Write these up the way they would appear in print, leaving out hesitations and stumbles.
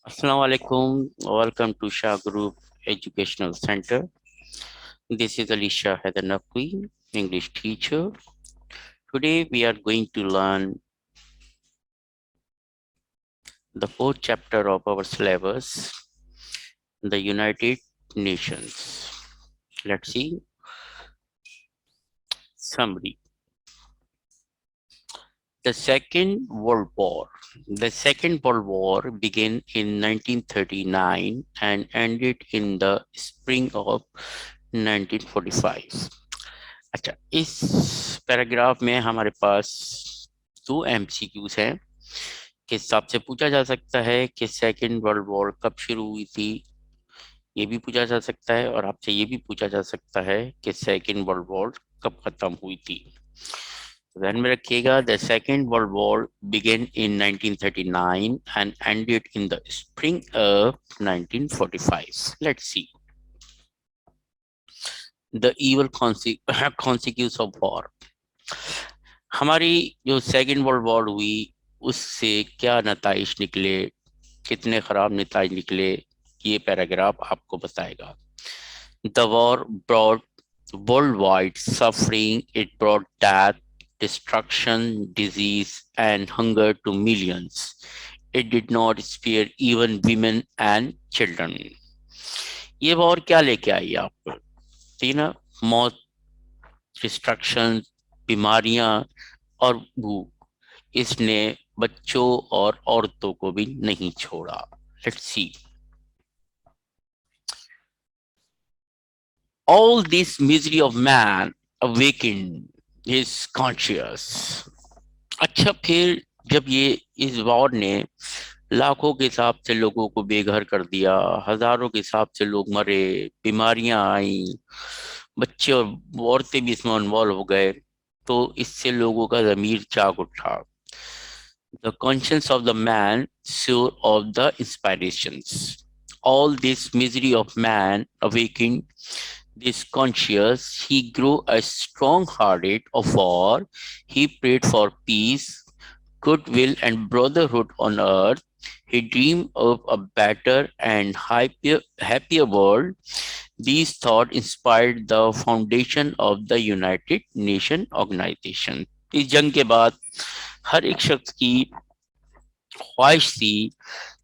Assalamu alaikum. Welcome to Shah Group Educational Center. This is Alisha Hedanakwi, English teacher. Today we are going to learn the fourth chapter of our syllabus, the United Nations. Let's see summary. The Second World War. The Second World War began in 1939 and ended in the spring of 1945. अच्छा, इस paragraph में हमारे पास दो MCQs हैं कि हिसाब से पूछा जा सकता है कि सेकेंड वर्ल्ड वॉर कब शुरू हुई थी। ये भी पूछा जा सकता है और आपसे ये भी पूछा जा सकता है कि सेकेंड वर्ल्ड वॉर कब खत्म हुई थी। ध्यान में रखिएगा, the second world war began in 1939 and ended in the spring of 1945। Let's see the evil consequence of war. हमारी जो सेकेंड वर्ल्ड वॉर हुई उससे क्या नताइज निकले, कितने खराब नताइज निकले, ये पैराग्राफ आपको बताएगा। The war brought world wide suffering, it brought death, destruction, disease, and hunger to millions. It did not spare even women and children. ये वॉर क्या लेके आई आपको? थी ना, मौत, डिस्ट्रक्शन, बीमारियां और भूख। इसने बच्चों और औरतों को भी नहीं छोड़ा। Let's see all this misery of man awakened his conscience। अच्छा, फिर जब ये इस वॉर ने लाखों के हिसाब से लोगों को बेघर कर दिया, हजारों के हिसाब से लोग मरे, बीमारियां आई, बच्चे और औरतें भी इसमें इन्वॉल्व हो गए, तो इससे लोगों का जमीर जाग उठा। The conscience of the man sure of the inspirations। All this misery of man awakened this conscience. He grew a strong-hearted of war. He prayed for peace, goodwill, and brotherhood on earth. He dreamed of a better and happier world. These thoughts inspired the foundation of the United Nations Organization। इस जंग के बाद हर एक शख्स की ख्वाहिश थी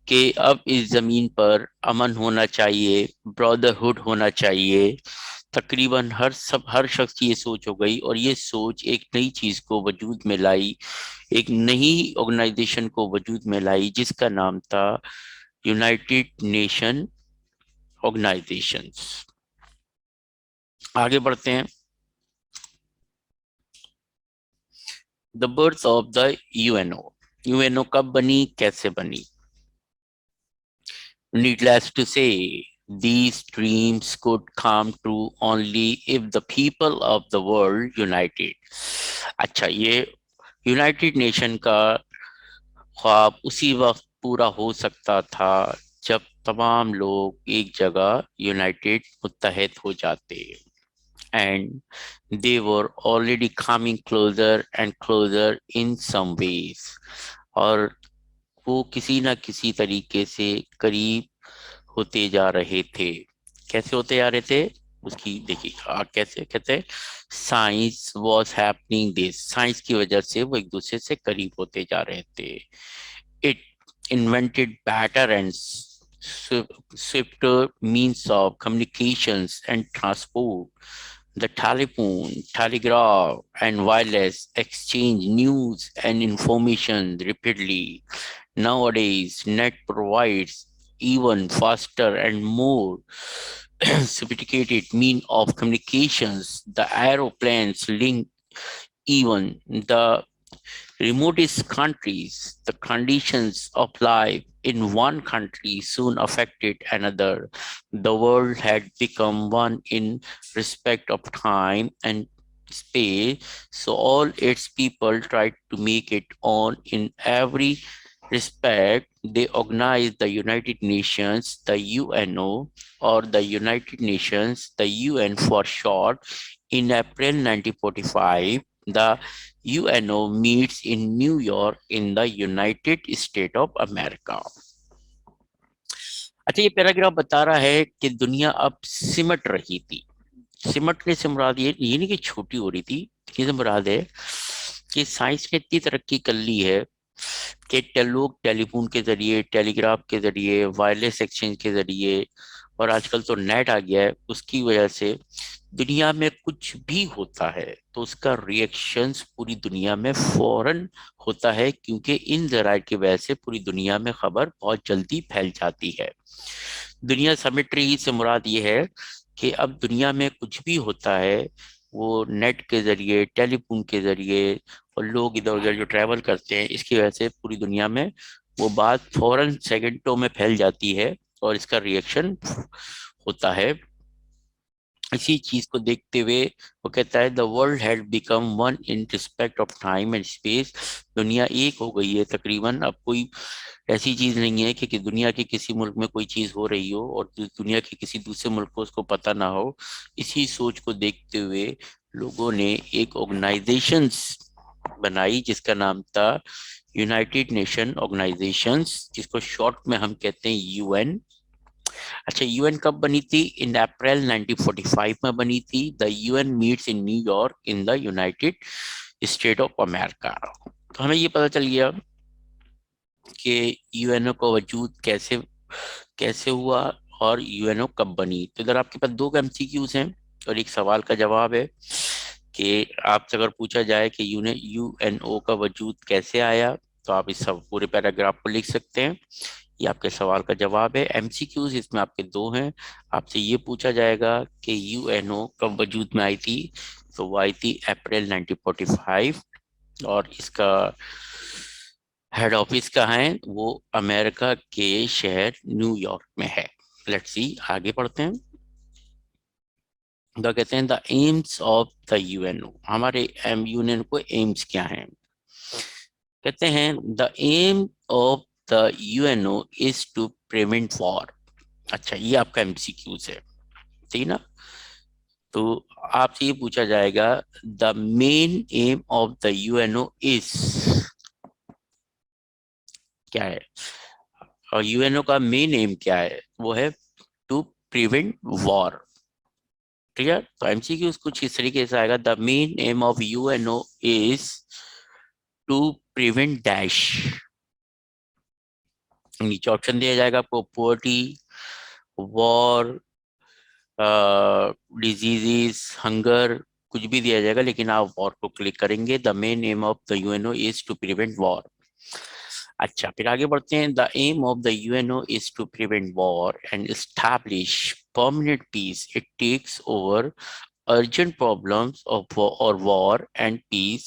कि अब इस जमीन पर अमन होना चाहिए, ब्रदरहुड होना चाहिए। तकरीबन हर शख्स की ये सोच हो गई और ये सोच एक नई चीज को वजूद में लाई, एक नई ऑर्गेनाइजेशन को वजूद में लाई जिसका नाम था यूनाइटेड नेशन ऑर्गेनाइजेशंस। आगे बढ़ते हैं। The birth of the UNO. UNO कब बनी, कैसे बनी? Needless to say, these dreams could come true only if the people of the world united। अच्छा, ये यूनाइटेड नेशन का ख्वाब उसी वक्त पूरा हो सकता था जब तमाम लोग एक जगह यूनाइटेड मुत्तहद हो जाते। And they were already coming closer and closer in some ways। और वो किसी ना किसी तरीके से करीब होते जा रहे थे। कैसे होते जा रहे थे उसकी देखिए, कैसे कहते, science was happening this. Science की वजह से वो एक दूसरे से करीब होते जा रहे थे। It invented better and swifter means of communications and transport। The telephone, telegraph, and wireless exchange news and information rapidly। Nowadays, net provides even faster and more sophisticated mean of communications. The aeroplanes link even the remotest countries. The conditions of life in one country soon affected another. The world had become one in respect of time and space, so all its people tried to make it on in every respect. They organized the United Nations, the UNO, or the United Nations, the UN for short. In April 1945, the UNO meets in New York in the United States of America। अच्छा, ये paragraph बता रहा है कि दुनिया अब सिमट रही थी। सिमटने से मुराद ये नहीं कि छोटी हो रही थी, ये से मुराद है कि साइंस ने इतनी तरक्की कर ली है कि लोग टेलीफोन के जरिए, टेलीग्राफ के जरिए, वायरलेस एक्सचेंज के जरिए, और आजकल तो नेट आ गया है, उसकी वजह से दुनिया में कुछ भी होता है तो उसका रिएक्शंस पूरी दुनिया में फौरन होता है, क्योंकि इन जराये की वजह से पूरी दुनिया में खबर बहुत जल्दी फैल जाती है। दुनिया समेट रही से मुराद ये है कि अब दुनिया में कुछ भी होता है वो नेट के जरिए, टेलीफोन के जरिए, और लोग इधर उधर जो ट्रैवल करते हैं इसकी वजह से पूरी दुनिया में वो बात फौरन सेकंडों में फैल जाती है और इसका रिएक्शन होता है। इसी चीज को देखते हुए वो कहता है the world had become one in respect of time and space. दुनिया एक हो गई है तकरीबन। अब कोई ऐसी चीज नहीं है कि दुनिया के किसी मुल्क में कोई चीज हो रही हो और दुनिया के किसी दूसरे मुल्क को उसको पता ना हो। इसी सोच को देखते हुए लोगों ने एक ऑर्गेनाइजेशन बनाई जिसका नाम था यूनाइटेड नेशन ऑर्गेनाइजेशंस, जिसको शॉर्ट में हम कहते हैं यूएन। अच्छा, यूएन कब बनी थी? इन अप्रैल 1945 में बनी थी। The UN meets in New York in the United state of America. तो हमें ये पता चल गया कि यूएनओ का वजूद कैसे कैसे हुआ और यूएनओ कब बनी। तो इधर आपके पास दो एमसीक्यूज हैं और एक सवाल का जवाब है कि आपसे अगर पूछा जाए कि यूएनओ का वजूद कैसे आया, तो आप इस सब पूरे पैराग्राफ को लिख सकते हैं। ये आपके सवाल का जवाब है। एमसीक्यूज इसमें आपके दो हैं। आपसे ये पूछा जाएगा कि यूएनओ कब वजूद में आई थी, तो वो आई थी अप्रैल 1945, और इसका हेड ऑफिस कहाँ है? वो अमेरिका के शहर न्यूयॉर्क में है। लेट्स सी, आगे पढ़ते हैं। तो कहते हैं the aims of the UNO. हमारे एम यूनियन को एम्स क्या है? कहते हैं the aim of the UNO is to prevent war. अच्छा, ये आपका एमसीक्यूज है, ठीक ना? तो आपसे ये पूछा जाएगा the main aim of the UNO is, क्या है? और यूएनओ का मेन एम क्या है? वो है टू प्रिवेंट वॉर। क्लियर? तो एमसीक्यू कुछ इस तरीके से आएगा the main aim of UNO is to prevent dash. नीचे ऑप्शन दिया जाएगा आपको, पोवर्टी, वॉर, डिजीजेस, हंगर, कुछ भी दिया जाएगा, लेकिन आप वॉर को क्लिक करेंगे। The main aim of the UNO is to prevent war. अच्छा, फिर आगे बढ़ते हैं। The aim of the UNO is to prevent war and establish permanent peace. It takes over urgent problems of war and peace.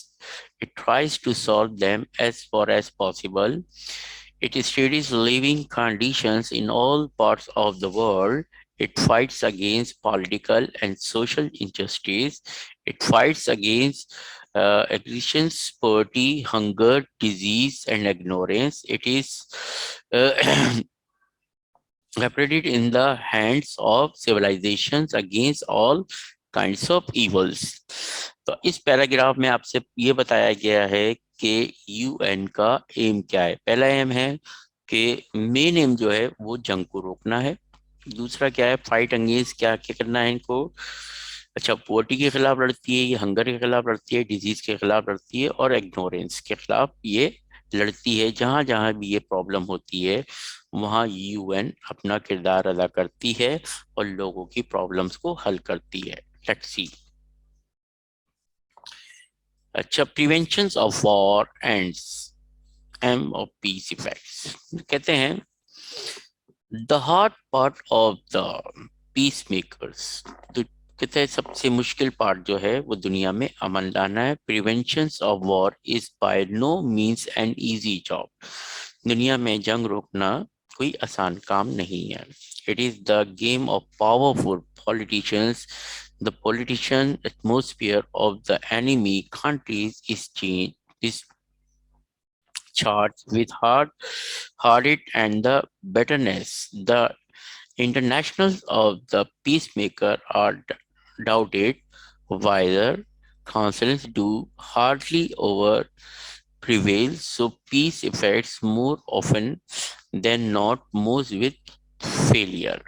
It tries to solve them as far as possible. It studies living conditions in all parts of the world. It fights against political and social injustice. It fights against aggressions, poverty, hunger, disease, and ignorance. It is uh, operated in the hands of civilizations against all kinds of evils. तो इस paragraph में आपसे ये बताया गया है कि UN का एम क्या है। पहला एम है कि मेन एम जो है वो जंग को रोकना है। दूसरा क्या है? फाइट अगेंस्ट, क्या क्या करना है इनको? अच्छा, पोवर्टी के खिलाफ लड़ती है, ये हंगर के खिलाफ लड़ती है, डिजीज के खिलाफ लड़ती है, और इग्नोरेंस के खिलाफ ये लड़ती है। जहां जहां भी ये प्रॉब्लम होती है वहां यूएन अपना किरदार अदा करती है और लोगों की प्रॉब्लम्स को हल करती है। Let's see. अच्छा, prevention of war ends, aim of peace effects. कहते हैं the hard part of the peace makers. तो कहते हैं सबसे मुश्किल पार्ट जो है वो दुनिया में अमन लाना है। Prevention of war is by no means an easy job. दुनिया में जंग रोकना कोई आसान काम नहीं है। It is the game of powerful politicians. The politician atmosphere of the enemy countries is changed, is charged with hearted and the bitterness. The internationals of the peacemaker are doubted, while councils do hardly over prevail. So peace effects more often than not moves with failure.